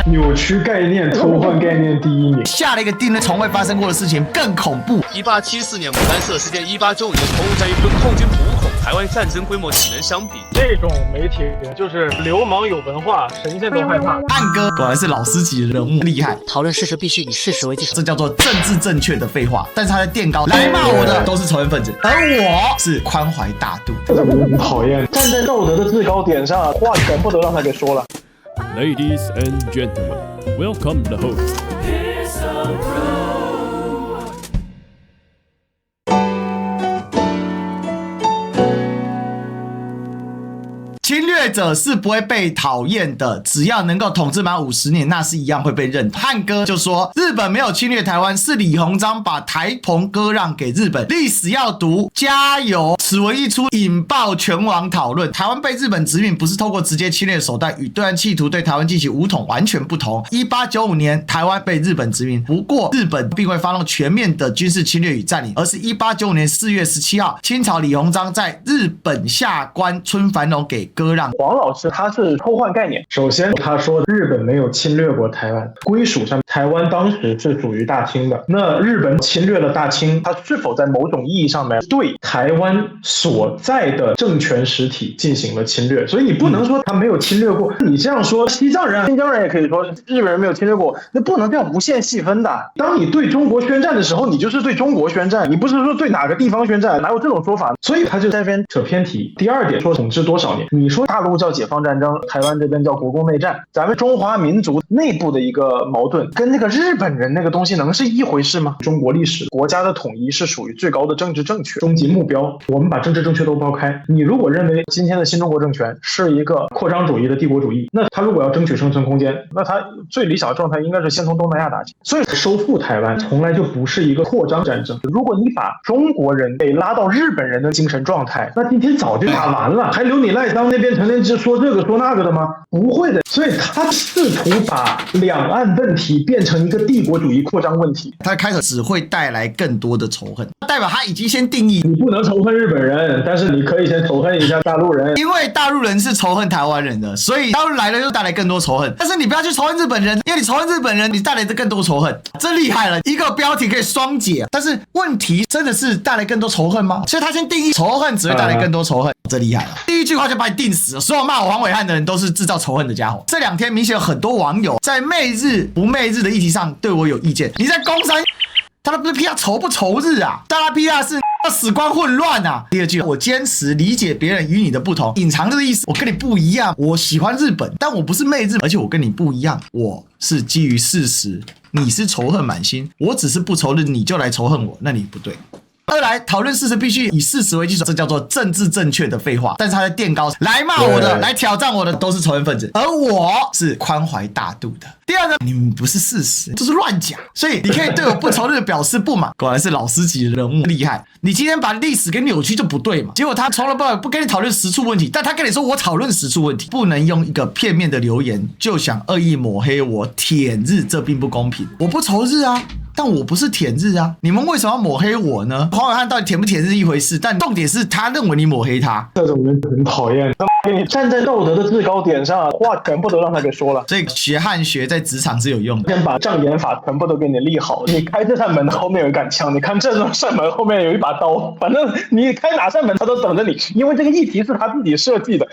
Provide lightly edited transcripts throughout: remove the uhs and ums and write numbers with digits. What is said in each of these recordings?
扭曲概念、偷换概念第一名，下了一个定论，从未发生过的事情更恐怖。1874年牡丹社事件，1895年投入战役跟空军普孔，台湾战争规模岂能相比？这种媒体就是流氓有文化，神仙都害怕。汉哥果然是老司机的人物，厉害。讨论事实必须以事实为基础，这叫做政治正确的废话。但是他在垫高，来骂我的都是仇恨分子，而我是宽怀大度。这种人很讨厌。站在道德的制高点上，话全部都让他给说了。Ladies and gentlemen, welcome the host. 侵略者是不会被讨厌的，只要能够统治满50年，那是一样会被认同。汉哥就说，日本没有侵略台湾，是李鸿章把台澎割让给日本。历史要读，加油！此文一出，引爆全网讨论。台湾被日本殖民不是透过直接侵略手段，与对岸企图对台湾进行武统完全不同。1895年，台湾被日本殖民，不过日本并未发动全面的军事侵略与占领，而是1895年4月17号，清朝李鸿章在日本下关春繁荣给割让。黄老师他是偷换概念。首先，他说日本没有侵略过台湾，归属上台湾当时是属于大清的。那日本侵略了大清，他是否在某种意义上面对台湾所在的政权实体进行了侵略？所以你不能说他没有侵略过。你这样说，西藏人、新疆人也可以说日本人没有侵略过，那不能这样无限细分的。当你对中国宣战的时候，你就是对中国宣战，你不是说对哪个地方宣战，哪有这种说法？所以他就在这边扯偏题。第二点说统治多少年，你说大陆叫解放战争，台湾这边叫国共内战，咱们中华民族内部的一个矛盾，跟那个日本人那个东西能是一回事吗？中国历史国家的统一是属于最高的政治正确，终极目标。我们把政治正确都抛开，你如果认为今天的新中国政权是一个扩张主义的帝国主义，那他如果要争取生存空间，那他最理想的状态应该是先从东南亚打起。所以收复台湾从来就不是一个扩张战争。如果你把中国人给拉到日本人的精神状态，那今天早就打完了，还留你赖桑那边成天说这个说那个的吗？不会的。所以他试图把两岸问题变成一个帝国主义扩张问题，他开始只会带来更多的仇恨，代表他已经先定义，你不能仇恨日本人，但是你可以先仇恨一下大陆人，因为大陆人是仇恨台湾人的，所以大陆来了就带来更多仇恨。但是你不要去仇恨日本人，因为你仇恨日本人，你带来的更多仇恨，这厉害了，一个标题可以双解。但是问题真的是带来更多仇恨吗？所以他先定义仇恨只会带来更多仇恨，这厉害了。第一句话就把你定死了，所有骂我黄伟汉的人都是制造仇恨的家伙。这两天明显有很多网友在媚日不媚日的议题上对我有意见。你在攻山，他不是批他仇不仇日啊？大家批他是死光混乱啊！第二句，我坚持理解别人与你的不同，隐藏的意思，我跟你不一样，我喜欢日本，但我不是媚日，而且我跟你不一样，我是基于事实，你是仇恨满心，我只是不仇日，你就来仇恨我，那你不对。二来，讨论事实必须以事实为基础，这叫做政治正确的废话。但是他在垫高，来骂我的、来挑战我的都是仇恨分子，而我是宽怀大度的。第二个，你们不是事实，这是乱讲，所以你可以对我不仇日表示不满。果然是老司机的人物，厉害！你今天把历史给扭曲就不对嘛。结果他从来不跟你讨论实处问题，但他跟你说我讨论实处问题，不能用一个片面的留言就想恶意抹黑我舔日，这并不公平。我不仇日啊。但我不是舔日啊，你们为什么要抹黑我呢？黄伟汉到底舔不舔日是一回事，但重点是他认为你抹黑他，这种人很讨厌。他给你站在道德的制高点上，话全部都让他给说了。所以学汉学在职场是有用的。先把障眼法全部都给你立好，你开这扇门后面有一杆枪，你看这扇门后面有一把刀，反正你开哪扇门他都等着你，因为这个议题是他自己设计的。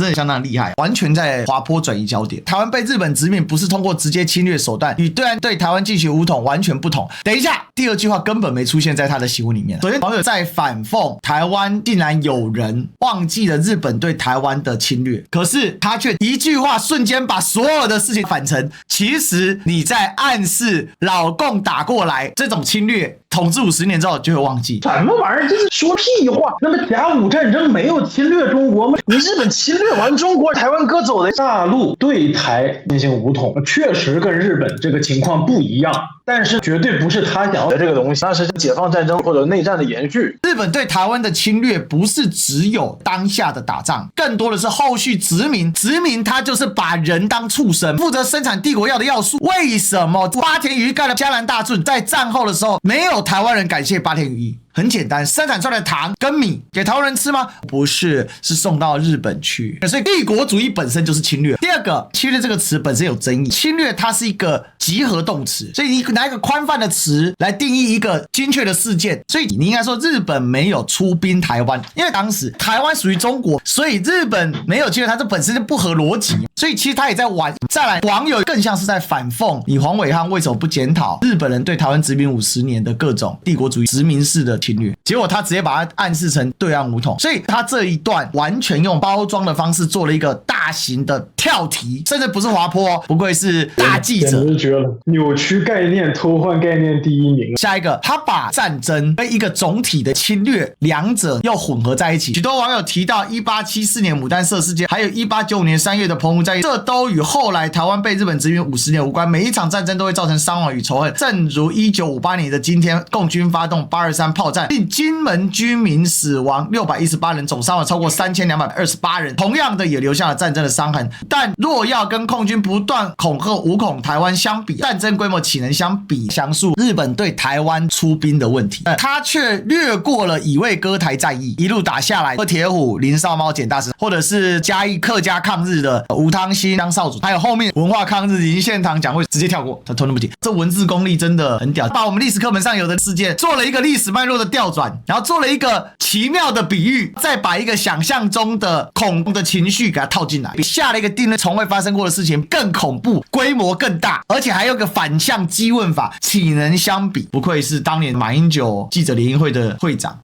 真的相当厉害，完全在滑坡转移焦点。台湾被日本殖民不是通过直接侵略手段，与对岸对台湾进行武统完全不同。等一下，第二句话根本没出现在他的新闻里面。首先，网友在反讽台湾竟然有人忘记了日本对台湾的侵略，可是他却一句话瞬间把所有的事情反成，其实你在暗示老共打过来这种侵略。统治50年之后就会忘记什么玩意儿，这是说屁话。那么甲午战争没有侵略中国吗？你日本侵略完中国，台湾割走的。大陆对台进行武统，确实跟日本这个情况不一样，但是绝对不是他想要的这个东西，那是解放战争或者内战的延续。日本对台湾的侵略不是只有当下的打仗，更多的是后续殖民。殖民它就是把人当畜生，负责生产帝国要的要素。为什么八田与一盖的江南大圳在战后的时候没有台湾人感谢八田与一？很简单，生产出来的糖跟米给台湾人吃吗？不是，是送到日本去。所以帝国主义本身就是侵略。第二个，侵略这个词本身有争议，侵略它是一个集合动词，所以你拿一个宽泛的词来定义一个精确的事件，所以你应该说日本没有出兵台湾，因为当时台湾属于中国，所以日本没有侵略它，这本身就不合逻辑。所以其实他也在玩。再来，网友更像是在反讽你黄伟汉为什么不检讨日本人对台湾殖民50年的各种帝国主义殖民式的侵略，结果他直接把它暗示成对岸武统，所以他这一段完全用包装的方式做了一个大型的跳题，甚至不是滑坡哦，不愧是大记者，简直绝了，扭曲概念，偷换概念第一名。下一个，他把战争跟一个总体的侵略两者又混合在一起。许多网友提到1874年牡丹社事件，还有1895年3月的澎湖战役，这都与后来台湾被日本殖民50年无关。每一场战争都会造成伤亡与仇恨，正如1958年的今天，共军发动823炮战，令金门居民死亡618人，总伤亡超过3228人。同样的，也留下了战争的伤痕。但若要跟共军不断恐吓武统台湾相比，战争规模岂能相比？详述日本对台湾出兵的问题，他却略过了乙未割台战役，一路打下来，铁虎、林少猫、简大石，或者是嘉义客家抗日的吴汤兴、张少主，还有后面文化抗日林献堂讲会直接跳过，他通通不提。这文字功力真的很屌，把我们历史课本上有的事件做了一个历史脉络的调转，然后做了一个奇妙的比喻，再把一个想象中的恐怖的情绪给它套进来，比下了一个定论从未发生过的事情更恐怖，规模更大，而且还有个反向激问法，岂能相比？不愧是当年马英九记者联谊会的会长。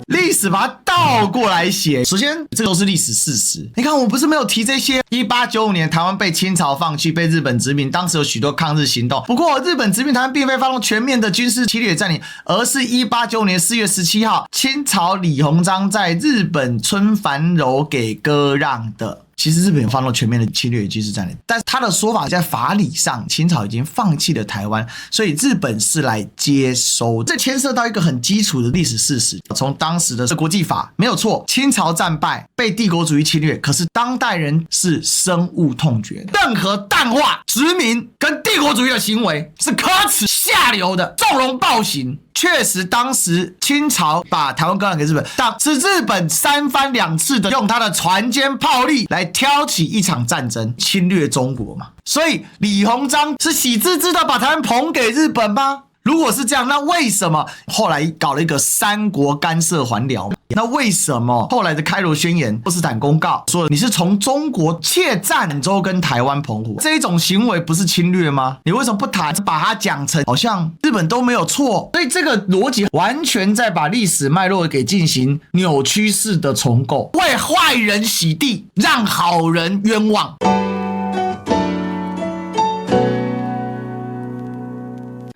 历史把它倒过来写，首先这都是历史事实。你看，我不是没有提这些。1895年台湾被清朝放弃，被日本殖民，当时有许多抗日行动。不过，日本殖民台湾并非发动全面的军事侵略占领，而是1895年4月17号，清朝李鸿章在日本春帆楼给割让的。其实日本有发动全面的侵略与军事占领，但是他的说法在法理上，清朝已经放弃了台湾，所以日本是来接收。这牵涉到一个很基础的历史事实，从当时的国际法没有错，清朝战败，被帝国主义侵略，可是当代人是深恶痛绝的，任何淡化殖民跟帝国主义的行为是可耻下流的，纵容暴行。确实，当时清朝把台湾割让给日本，但是日本三番两次的用他的船坚炮利来挑起一场战争，侵略中国嘛。所以李鸿章是喜滋滋的把台湾捧给日本吗？如果是这样，那为什么后来搞了一个三国干涉还辽？那为什么后来的开罗宣言、波茨坦公告说你是从中国窃占兖州跟台湾澎湖，这种行为不是侵略吗？你为什么不谈，把它讲成好像日本都没有错？所以这个逻辑完全在把历史脉络给进行扭曲式的重构，为坏人洗地，让好人冤枉。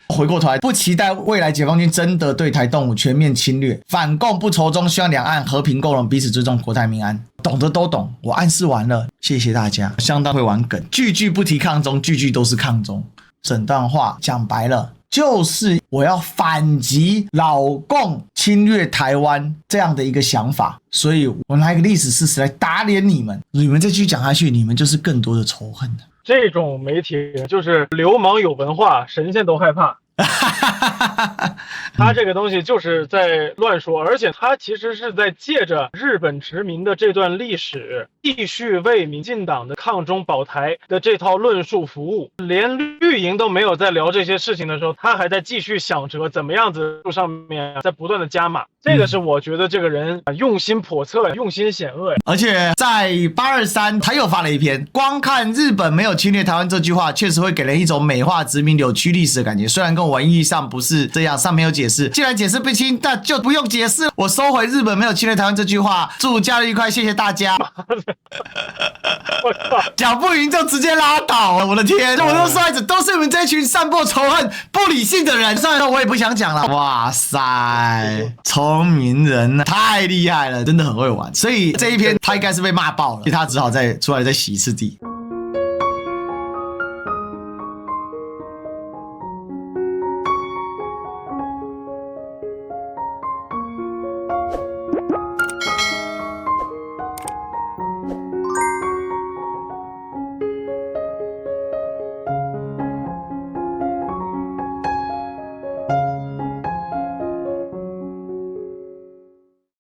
回过头来，不期待未来解放军真的对台动武全面侵略，反共不仇中，希望两岸和平共荣，彼此尊重，国泰民安。懂的都懂，我暗示完了，谢谢大家。相当会玩梗，句句不提抗中，句句都是抗中。整段话讲白了，就是我要反击老共侵略台湾这样的一个想法，所以我拿一个历史事实来打脸你们。你们再继续讲下去，你们就是更多的仇恨了。这种媒体就是流氓有文化，神仙都害怕。他这个东西就是在乱说，而且他其实是在借着日本殖民的这段历史，继续为民进党的抗中保台的这套论述服务。连绿营都没有在聊这些事情的时候，他还在继续想着怎么样子上面在不断的加码。这个是我觉得这个人用心叵测，用心险恶。而且在823他又发了一篇，光看日本没有侵略台湾这句话，确实会给人一种美化殖民、扭曲历史的感觉。虽然跟文意上不是这样，上面有解释。既然解释不清，那就不用解释。我收回日本没有侵略台湾这句话。祝假日愉快，谢谢大家。讲不赢就直接拉倒，我的天！我都受害者都是你们这群散播仇恨、不理性的人。上一段我也不想讲了。哇塞，聪明人太厉害了，真的很会玩。所以这一篇他应该是被骂爆了，所以他只好再出来再洗一次地。